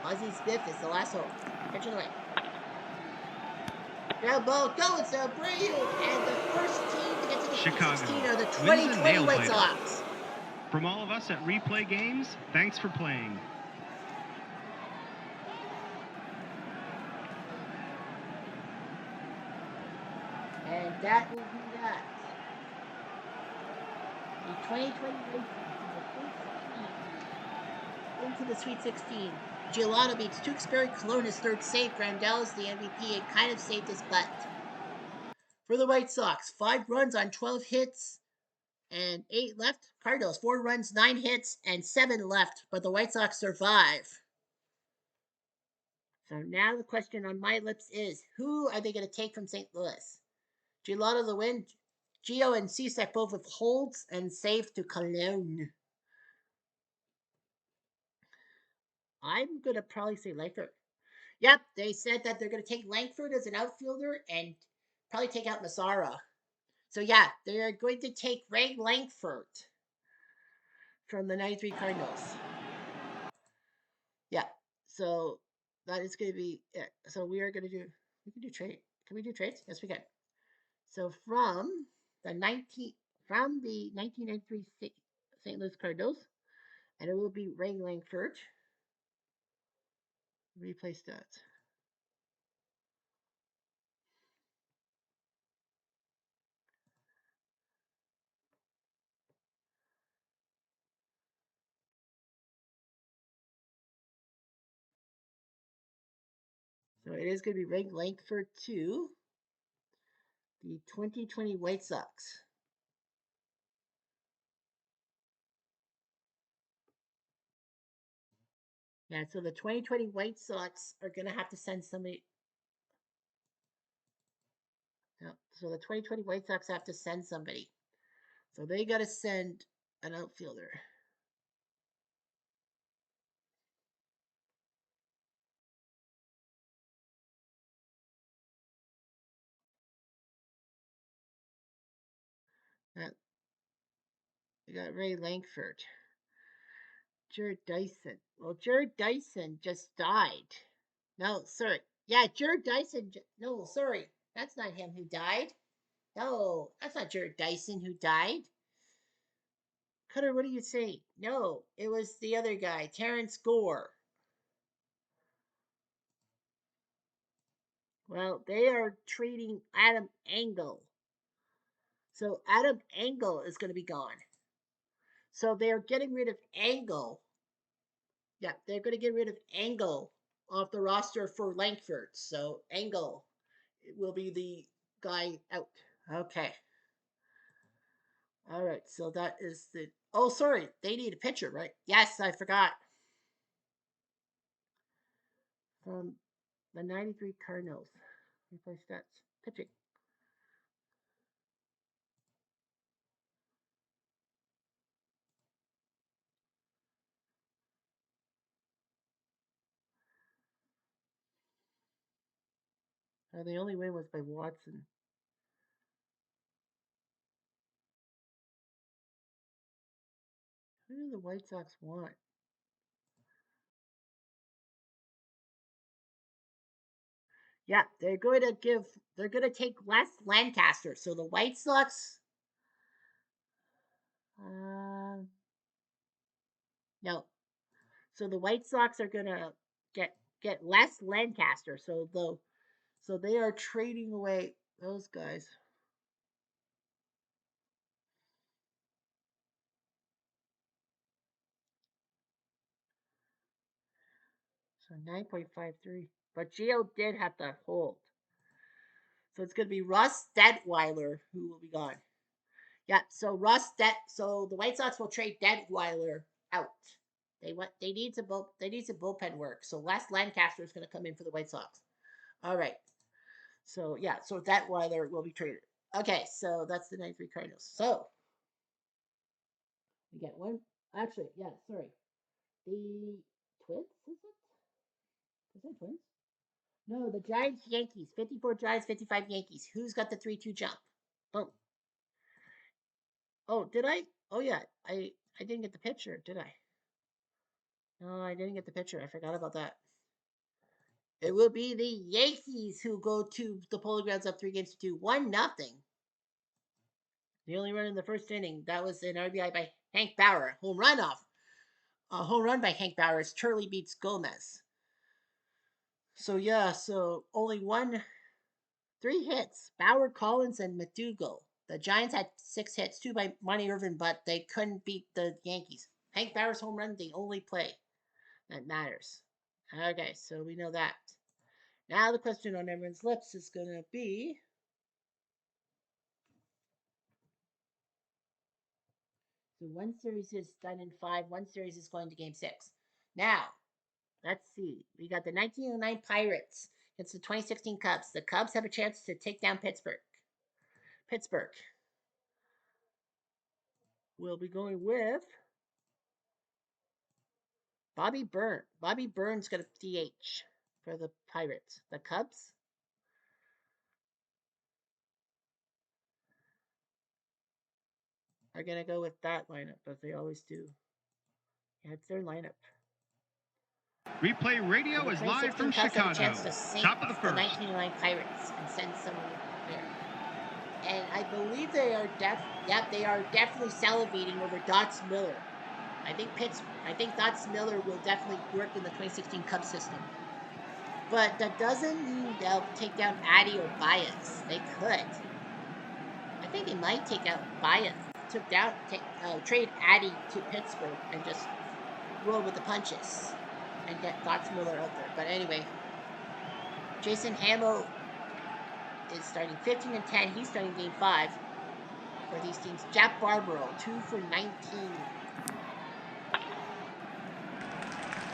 Ozzie Smith is the last hope. Pitch on the way. Ground ball going to Abreu, and the first team to get to the Sweet Chicago 16 are the wins a 2020 nail White biter. Sox. From all of us at Replay Games, thanks for playing. And that will be that. The 2020 White Sox are the first team into the Sweet 16. Giolano beats Tewksbury. Cologne is third save. Grandel is the MVP and kind of saved his butt. For the White Sox, 5 runs on 12 hits and 8 left. Cardinals, 4 runs, 9 hits, and 7 left. But the White Sox survive. So now the question on my lips is, who are they going to take from St. Louis? Giolano the win. Gio and Csack both with holds and save to Cologne. I'm going to probably say Langford. Yep, they said that they're going to take Langford as an outfielder and probably take out Massara. So yeah, they are going to take Ray Langford from the 93 Cardinals. Yeah, so that is going to be it. So we can do trade. Can we do trades? Yes, we can. So the 1993 St. Louis Cardinals, and it will be Ray Langford. Replace that. So it is going to be Ray Langford to the 2020 White Sox. Yeah, so the 2020 White Sox are going to have to send somebody. Yeah, so the 2020 White Sox have to send somebody. So they got to send an outfielder. Yeah, they got Ray Langford. Jared Dyson. Well, Jared Dyson just died. No, sorry. Yeah, Jared Dyson. No, sorry. That's not him who died. No, that's not Jared Dyson who died. Cutter, what do you say? No, it was the other guy, Terrence Gore. Well, they are treating Adam Engel So Adam Engel is going to be gone. So they're getting rid of Engel. Yeah, they're going to get rid of Engel off the roster for Langford. So Engel will be the guy out. Okay. All right. So that is the. Oh, sorry. They need a pitcher, right? Yes, I forgot. From the 93 Cardinals. Replay stats. Pitching. The only win was by Watson. Who do the White Sox want? Yeah, they're going to take Les Lancaster. So the White Sox, uh, no. So the White Sox are going to get get Les Lancaster. So they are trading away those guys. So 9.53. But Gio did have to hold. So it's going to be Russ Detweiler who will be gone. Yeah, so the White Sox will trade Detweiler out. They need some bullpen work. So Les Lancaster is going to come in for the White Sox. All right. So yeah, so Detweiler will be traded. Okay, so that's the 93 Cardinals. So we get one. Actually, yeah, sorry. The Twins, is it? Is it Twins? No, the Giants Yankees. 54 Giants, 55 Yankees. Who's got the 3-2 jump? Boom. Oh, did I? Oh yeah. I didn't get the picture, did I? No, I didn't get the picture. I forgot about that. It will be the Yankees who go to the Polo Grounds up 3 games to 2. 1-0. The only run in the first inning. That was an RBI by Hank Bauer. Home run off. A home run by Hank Bauer as Turley beats Gomez. So yeah, so only 3 hits. Bauer, Collins, and McDougal. The Giants had 6 hits, 2 by Monty Irvin, but they couldn't beat the Yankees. Hank Bauer's home run, the only play that matters. Okay, so we know that. Now the question on everyone's lips is going to be, so one series is done in 5, one series is going to game 6. Now, let's see. We got the 1909 Pirates against the 2016 Cubs. The Cubs have a chance to take down Pittsburgh. Pittsburgh will be going with Bobby Byrne. Bobby Byrne's got a DH for the Pirates. The Cubs are going to go with that lineup, as they always do. Yeah, it's their lineup. Replay Radio is live from Cubs Chicago. have a chance to sink Top of the the first. 1909 Pirates and send someone there. And I believe they are definitely salivating over Dots Miller. I think Dots Miller will definitely work in the 2016 Cubs system. But that doesn't mean they'll take down Addy or Baez. They could. I think they might take out Baez. Trade Addy to Pittsburgh and just roll with the punches and get Dots Miller out there. But anyway, Jason Hamill is starting 15 and 10. He's starting game 5 for these teams. Jack Barbaro, 2 for 19.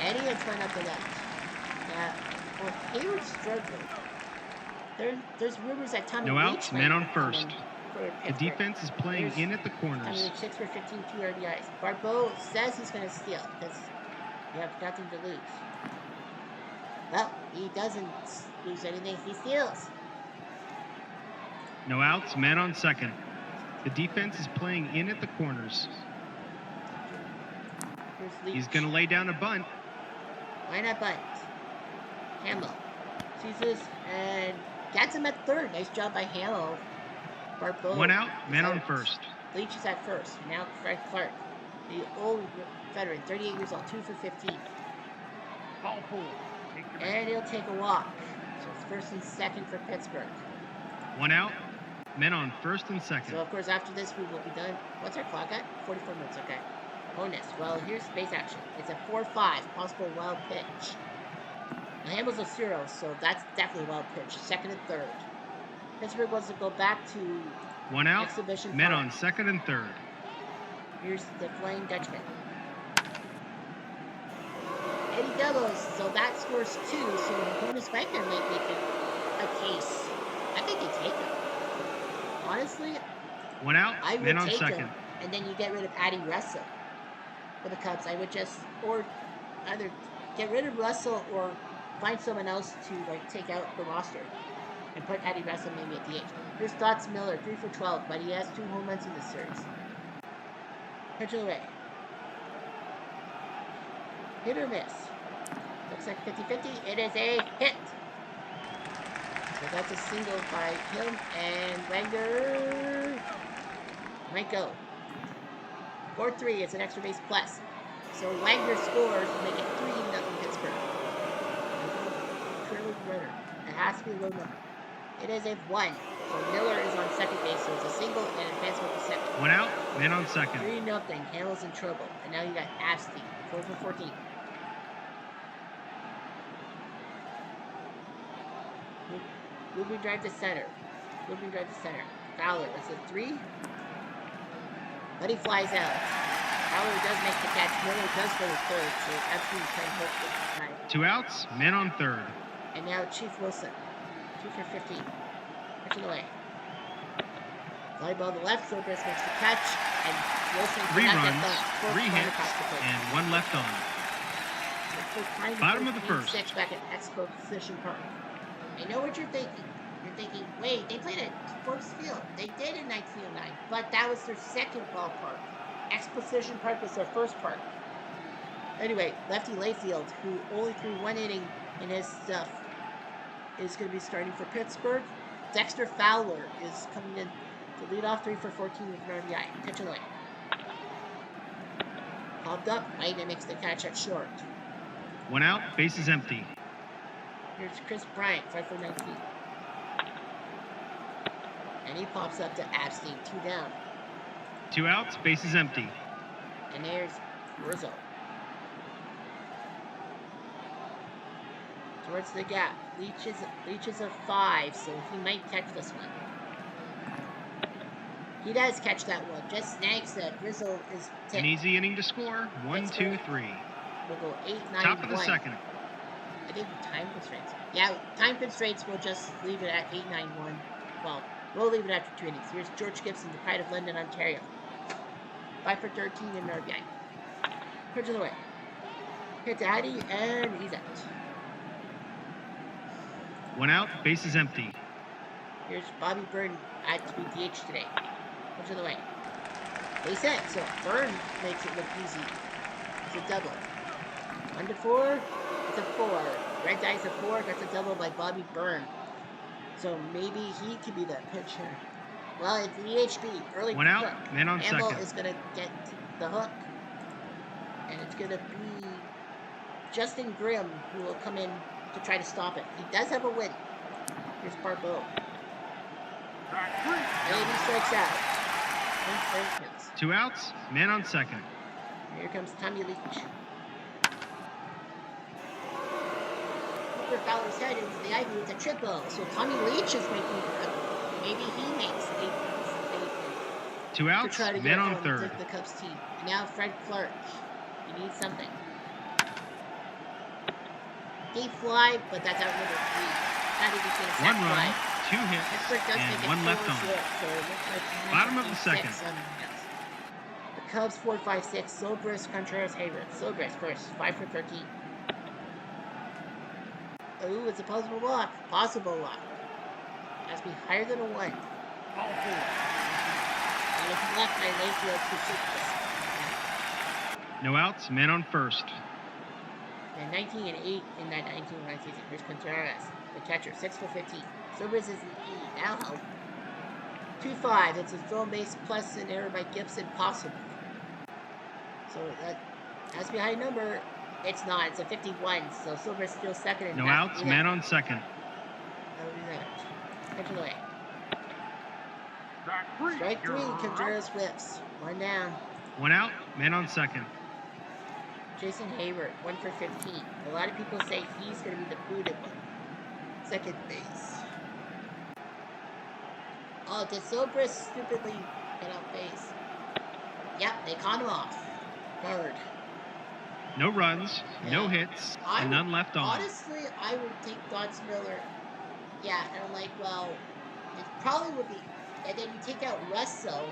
Eddie had turned up the left. Yeah. Well, Hayward's struggling. There's rumors that Tommy No outs, man on first. The defense is playing in at the corners. Tommy Leach 6 for 15, 2 RBIs. Barbeau says he's going to steal because you have nothing to lose. Well, he doesn't lose anything. He steals. No outs, man on second. The defense is playing in at the corners. He's going to lay down a bunt. Why not bunt? Hamill sees this and gets him at third. Nice job by Hamill. Barbeau 1 out, man on first. Leach is at first. Now Frank Clark, the old veteran, 38 years old, 2 for 15. And he'll take a walk. So it's first and second for Pittsburgh. 1 out, men on first and second. So, of course, after this, we will be done. What's our clock at? 44 minutes. Okay. Bonus. Well, here's base action. It's a 4-5, possible wild pitch. The handles a 0, so that's definitely a wild pitch. Second and third. Pittsburgh wants to go back to One out, Exhibition men Park. on second and third. Here's the Flying Dutchman. Eddie doubles, so that scores 2. So Honus Wagner might make a case. I think they take him. Honestly, One out, I would men on take second. him, and then you get rid of Addie Russell for the Cubs. I would just, or either get rid of Russell or find someone else to take out the roster and put Addie Russell maybe at DH. Here's Stotts Miller, 3 for 12, but he has 2 home runs in this series. Pitch away. Hit or miss. Looks like 50-50. It is a hit. So that's a single by him, and Wagner might go. 4-3. It's an extra base plus. So Wagner scores to make it 3-0 Pittsburgh. Trailing runner. It has to be a low number. It is a 1. So Miller is on second base, so it's a single and advancement to second. One out, men on second. 3-0. Hamill's in trouble. And now you got Asti, 4 for 14. Moving drive to center. Fowler, it's a 3. But he flies out. Fowler does make the catch. Miller does go to third, so absolutely can't hit this time. 2 outs, men on third. And now Chief Wilson, 2 for 15. Pitch it away. Fly ball to the left, Zobrist makes the catch, and Wilson 3 cannot runs, get the 3 hits, and 1 left on. Bottom of the first. 6 back at Exposition Park. I know what you're thinking. You're thinking, wait, they played at Forbes Field. They did in 1909, but that was their second ballpark. Exposition Park was their first park. Anyway, Lefty Layfield, who only threw 1 inning in his stuff, is going to be starting for Pittsburgh. Dexter Fowler is coming in to lead off 3 for 14 with an RBI. Pitch away. Popped up, Wagner makes the catch at short. 1 out, base is empty. Here's Chris Bryant, 5 for 19. And he pops up to Abstein, 2 down. 2 outs, base is empty. And there's Rizzo. Towards the gap. Leach is a 5, so he might catch this one. He does catch that one. Just snags it. Rizzo is 10. An easy inning to score. 1, 2, 3. We'll go 8-9-1. Top of the second. I think time constraints. Yeah, time constraints, we'll just leave it at 8-9-1. Well, we'll leave it after 2 innings. Here's George Gibson, the pride of London, Ontario. 5 for 13 in RBI. Pitch of the way. Hit to Addy, and he's out. 1 out, base is empty. Here's Bobby Byrne at to be DH today. Pitch of the way. Base hit, so Byrne makes it look easy. It's a double. 1 to 4. It's a 4. Red Dice a 4. That's a double by Bobby Byrne. So maybe he could be that pitcher. Well, it's the EHB. Early 1 out, hook. man on Campbell second. is going to get the hook. And it's going to be Justin Grimm who will come in to try to stop it. He does have a win. Here's Barbeau. And he strikes out. 2 outs, man on second. Here comes Tommy Leach. Over Fowler's head into the ivy. It's a triple. So Tommy Leach is making maybe he makes a 2 outs, to try to man get on home third. with the Cubs team. And now Fred Clark. He needs something. Deep fly, but that's out number 3. Not even going to 1 run, fly. 2 hits, Pittsburgh does make and it 1 left on. 4-0, so it looks like Bottom of the 96 second. on the Cubs. The Cubs 4-5-6. Zobrist, Contreras, Hayward. Zobrist first, 5 for 13. Ooh, it's a possible walk. Possible walk. Has to be higher than a 1. And it's left by Layfield to shoot this. No outs, man on first. And 19 and 8 in that 19-9 season. Here's Contreras, the catcher, 6 for 15. Zobrist is an E. Now help. 2-5. It's a zone base plus an error by Gibson possible. So that has to be a high number. It's not. It's a 51. So Silver's still second. And No outs, man on second. That would be that. Pitch of the way. Strike three, Contreras whips. One down. One out, man on second. Jason Hayward, 1 for 15. A lot of people say he's going to be the booted one. Second base. Oh, did Sobris stupidly get out base? Yep, they caught him off. Third. No runs, Yeah. no hits, and none left on. Honestly, I would take Dotz Miller. Yeah, and I'm like, well, it probably would be. And then you take out Russo,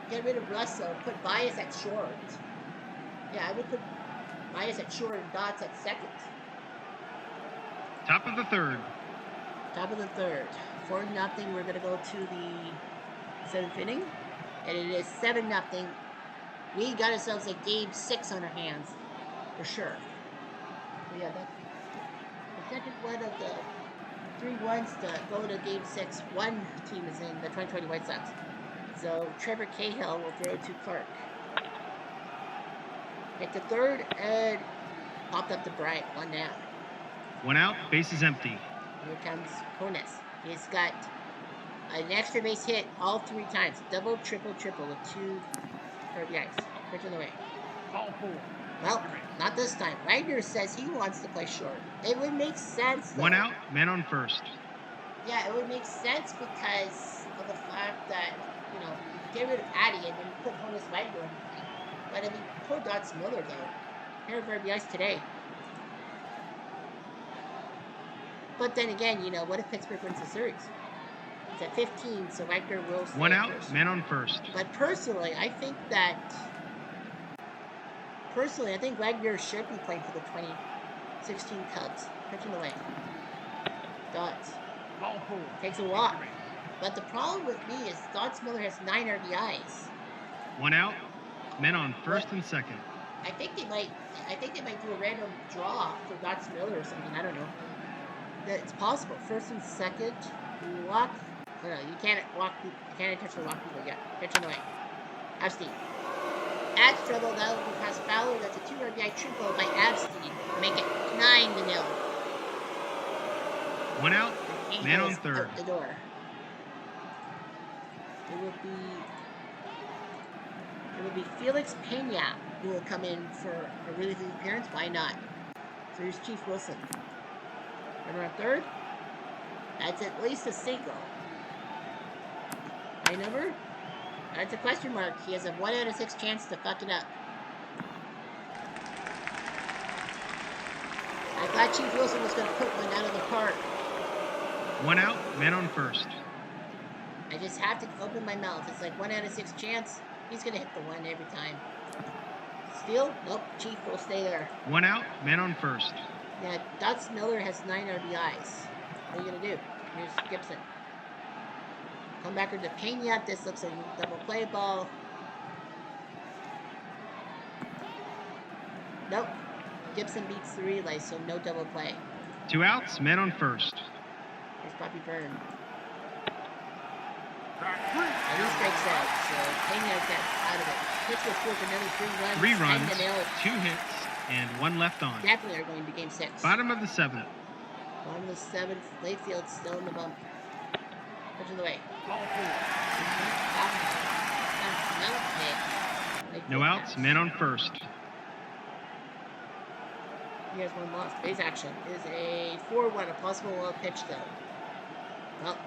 get rid of Russo, put Bias at short. Yeah, I would put Bias at short and Dots at second. Top of the third. Top of the third. 4-0. We're gonna go to the seventh inning, and it is 7-0. We got ourselves a game 6 on our hands, for sure. So yeah, that's the second one of the 3-1s to go to game 6. One team is in the 2020 White Sox. So Trevor Cahill will throw to Clark. Hit the third and popped up to Bryant. One down. One out, base is empty. Here comes Honus. He's got an extra base hit all 3 times. Double, triple, triple with 2 RBIs. Pitch in the way. Ball 4. Well, not this time. Wagner says he wants to play short. It would make sense, though. One out, man on first. Yeah, it would make sense because of the fact that, you know, you get rid of Addy and then you put Honus Wagner in. But I mean, poor Dotz Miller, though. Pair of RBIs today. But then again, you know, what if Pittsburgh wins the series? It's at 15, so Wagner will stay One out, first. man on first. But personally, I think Wagner should be playing for the 2016 Cubs. Pitching away. Dots. Ball 4. Takes a walk. But the problem with me is Dotz Miller has 9 RBIs. One out, men on first and second. I think they might do a random draw for Dotz Miller or something. I don't know. It's possible. First and second. You walk. Oh, no, you can't walk. You can't intentionally walk people yet. Pitching away. Epstein. Adds trouble. That will be past Fowler. That's a 2 RBI triple by Epstein. Make it 9-0. One out, man on third. Out the door. It will be Felix Pena who will come in for a relief appearance. Why not? So here's Chief Wilson. Runner on third. That's at least a single. High number? That's a question mark. He has a 1 out of 6 chance to fuck it up. I thought Chief Wilson was going to put one out of the park. One out, man on first. I just have to open my mouth. It's like 1 out of 6 chance. He's going to hit the 1 every time. Steal? Nope. Chief will stay there. One out, man on first. Yeah, Dotz Miller has 9 RBIs. What are you going to do? Here's Gibson. Come back to Pena. This looks like a double play ball. Nope. Gibson beats the relay, so no double play. 2 outs, men on first. Here's Bobby Byrne. And he strikes out, so Pena gets out of it. Pittsburgh scores another 3 runs. 3 runs, 2 hits, and 1 left on. Definitely are going to game 6. Bottom of the 7th. Bottom of the 7th. Layfield's still in the bump. Pitch of the way. No outs, men on first. He has 1 loss. Base action is a 4-1, a possible wild pitch, though. Well,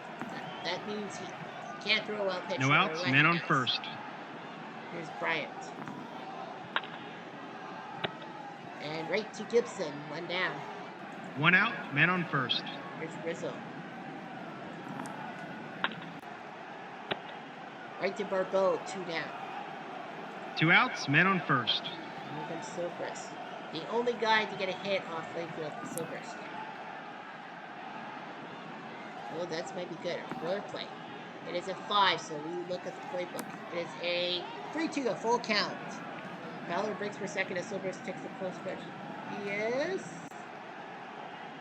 that means he can't throw a wild pitch. No outs, men on first. Here's Bryant. And right to Gibson, 1 down. 1 out, men on first. Here's Rizzo. Right to Barbeau, 2 down. 2 outs, men on first. And here comes Silvers. The only guy to get a hit off Layfield is Silvers. Oh, that might be good. Roller play. It is a 5, so we look at the playbook. It is a 3-2, a full count. Fowler breaks for second as Silvers takes the close pitch. He is...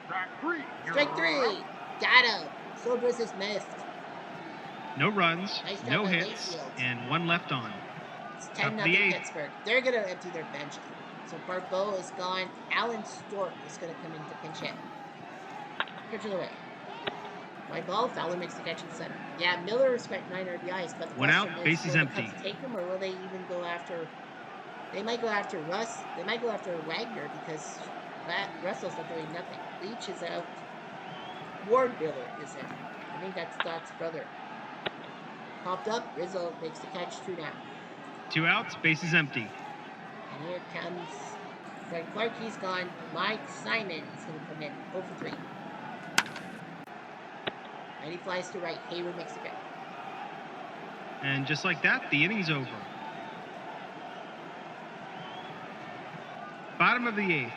Strike 3! Got him! Silvers is missed. No runs, Nice job no by hits, Layfield. and 1 left on. It's Top 10-0 of the 8th. Pittsburgh. They're going to empty their bench. So Barbeau is gone. Alan Stork is going to come in to pinch hit. Pitch of the way. My ball, Fowler makes the catch in center. Yeah, Miller's got 9 RBIs, but the One out, question is, bases will the Cubs empty. take him or will they even go after? They might go after Russ. They might go after Wagner because Russell's not doing nothing. Leach is out. Ward Miller is in. I think that's Dot's brother. Popped up. Rizzo makes the catch. 2 down. Two outs, bases empty. And here comes Fred Clark. He's gone. Mike Simon is going to come in. 0 for 3. And he flies to right. Hayward makes the catch. And just like that, the inning's over. Bottom of the eighth.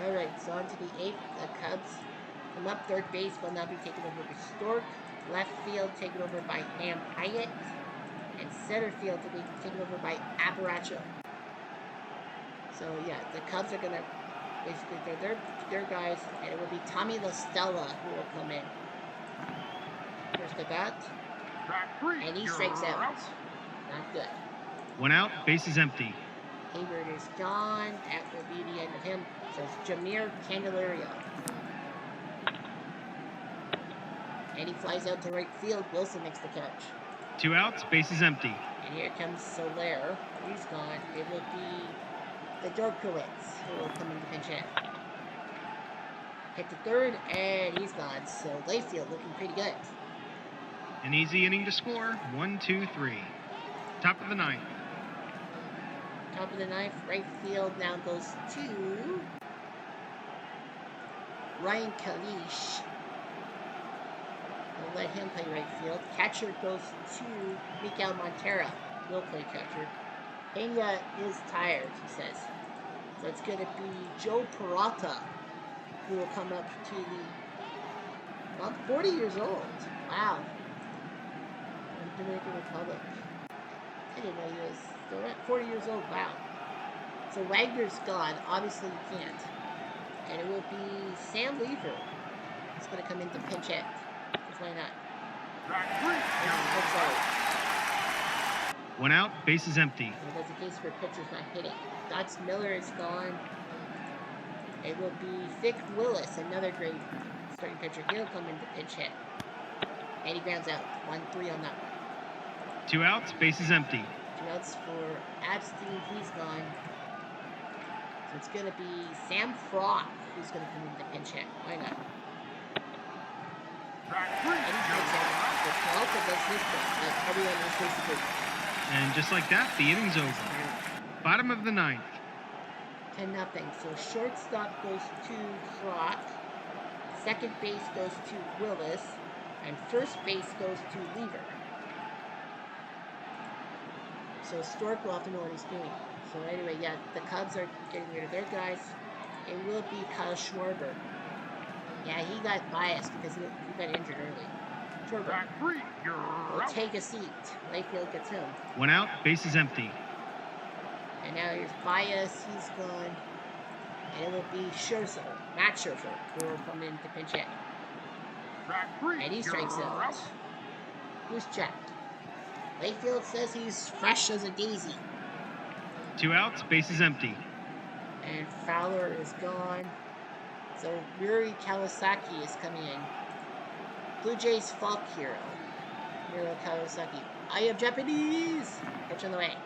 All right, so on to the eighth. The Cubs come up. Third base will now be taken over by Stork. Left field taken over by Ham Hyatt. And center field to be taken over by Aparacho. So yeah, the Cubs are gonna basically their guys, and it will be Tommy La Stella who will come in. First at bat, and he strikes out. Not good. One out, bases empty. Hayward is gone. That will be the end of him. So it's Jameer Candelario. And he flies out to right field. Wilson makes the catch. Two outs, bases empty. And here comes Soler. He's gone. It will be the Dorkowitz who will come into pinch hit. Hit the third, and he's gone. So Layfield looking pretty good. An easy inning to score. 1, 2, 3. Top of the ninth. Top of the ninth, right field now goes to Ryan Kalish. We'll let him play right field. Catcher goes to Miguel Montero. Will play catcher. Pena is tired, he says. So it's going to be Joe Peralta who will come up to the 40 years old. Wow. From Dominican Republic. I didn't know he was still at 40 years old. Wow. So Wagner's gone. Obviously, you can't. And it will be Sam Weaver. He's going to come in to pinch hit. Because why not? One out, bases empty. And that's the case for pitchers not hitting. Dots Miller is gone. It will be Vic Willis, another great starting pitcher. He'll come in to pinch hit. And he grounds out. 1-3 on that one. Two outs, bases empty. Two outs for Abstein. He's gone. So it's going to be Sam Frock who's going to come in to pinch hit. Why not? And just like that, the inning's over. Bottom of the ninth. 10-0. So shortstop goes to Frock. Second base goes to Willis. And first base goes to Lever. So Stork will have to know what he's doing. So anyway, yeah, the Cubs are getting rid of their guys. It will be Kyle Schwarber. Yeah, he got biased because he got injured early. Schwarber will take a seat. Layfield gets him. One out, bases empty. And now here's Bias. He's gone. And it will be Scherzer, Matt Scherzer, who will come in to pinch hit. And he strikes out. Who's checked? Layfield says he's fresh as a daisy. Two outs, bases empty. And Fowler is gone. So Yuri Kawasaki is coming in. Blue Jays folk hero. Yuri Kawasaki. I am Japanese! Pitch on the way.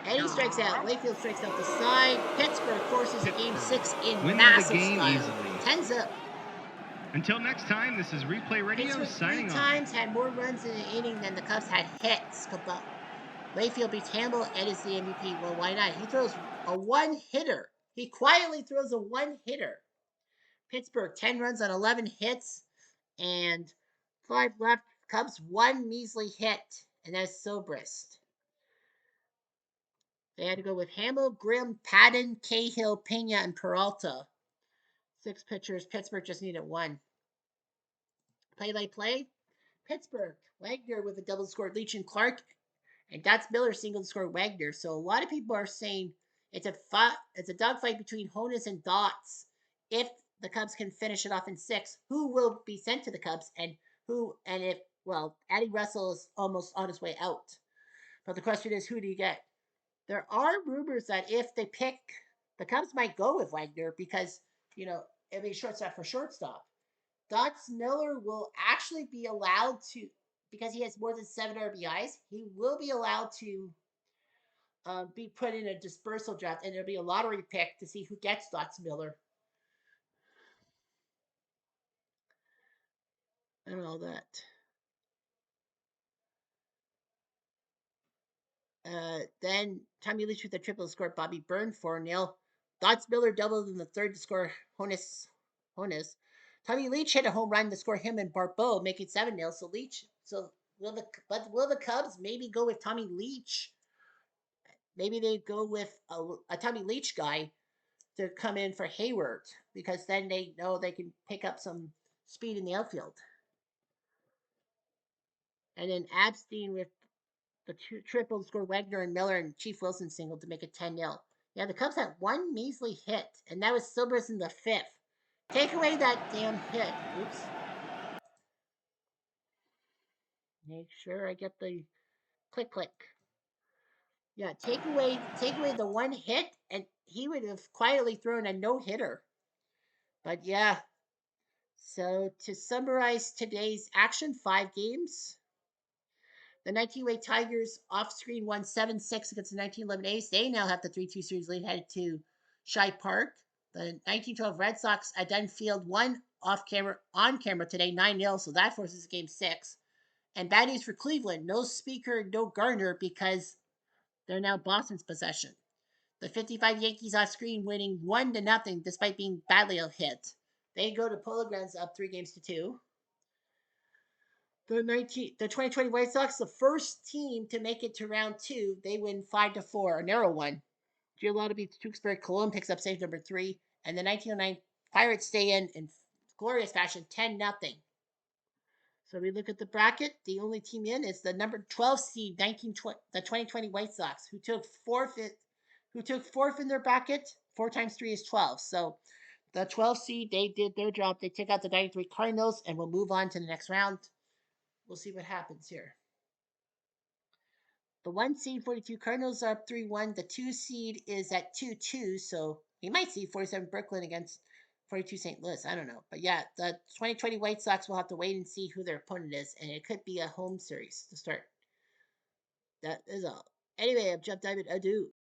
And he strikes out. Layfield strikes out the side. Pittsburgh forces a game 6 in Wins massive the game style. easily. 10-0. Until next time, this is Replay Radio Pittsburgh signing three off. times had more runs in an inning than the Cubs had hits. Layfield beats Hamble and is the MVP. Well, why not? He throws a one-hitter. He quietly throws a one-hitter. Pittsburgh, 10 runs on 11 hits and 5 left. Cubs, 1 measly hit, and that's Sobrist. They had to go with Hamble, Grimm, Patton, Cahill, Pena, and Peralta. 6 pitchers. Pittsburgh just needed 1. Play-by-play. Pittsburgh, Wagner with a double scored Leach and Clark, and Dots Miller single scored Wagner. So a lot of people are saying it's a dogfight between Honus and Dots. If the Cubs can finish it off in 6, who will be sent to the Cubs and if Addie Russell is almost on his way out. But the question is, who do you get? There are rumors that if they pick, the Cubs might go with Wagner because, it'll be shortstop for shortstop. Dots Miller will actually be allowed to, because he has more than 7 RBIs, he will be allowed to be put in a dispersal draft, and there'll be a lottery pick to see who gets Dots Miller and all that. Then Tommy Leach with a triple scored Bobby Byrne 4-0. Dots Miller doubled in the third to score Honus. Tommy Leach hit a home run to score him and Barbeau, making 7-0. So Leach, so will the Cubs maybe go with Tommy Leach? Maybe they go with a Tommy Leach guy to come in for Hayward, because then they know they can pick up some speed in the outfield. And then Abstein with the triple score Wagner and Miller and Chief Wilson single to make it 10-0. Yeah, the Cubs had one measly hit, and that was Silvers in the fifth. Take away that damn hit. Oops. Make sure I get the click click. Yeah, take away the one hit, and he would have quietly thrown a no hitter. But yeah, so to summarize today's action, 5 games. The 19-way Tigers off-screen won 7-6 against the 1911 A's. They now have the 3-2 series lead headed to Shibe Park. The 1912 Red Sox at Dunn Field won on camera today 9-0, so that forces game 6. And bad news for Cleveland, no Speaker, no Garner, because they're now Boston's possession. The 55 Yankees off screen winning 1-0 despite being badly hit. They go to Polo Grounds up 3 games to 2. The 2020 White Sox, the first team to make it to round 2, they win 5-4, a narrow one. Giolito beats Tewksbury. Cologne picks up save number 3, and the 1909 Pirates stay in glorious fashion, 10-0. So we look at the bracket. The only team in is the number 12 seed, the 2020 White Sox, who took fourth in their bracket. 4 times 3 is 12. So the 12 seed, they did their job. They took out the 93 Cardinals, and we'll move on to the next round. We'll see what happens here. The 1 seed 42 Cardinals are up 3-1. The 2 seed is at 2-2. So we might see 47 Brooklyn against 42 St. Louis. I don't know. But yeah, the 2020 White Sox will have to wait and see who their opponent is. And it could be a home series to start. That is all. Anyway, I'm Jeff Diamond. Adieu.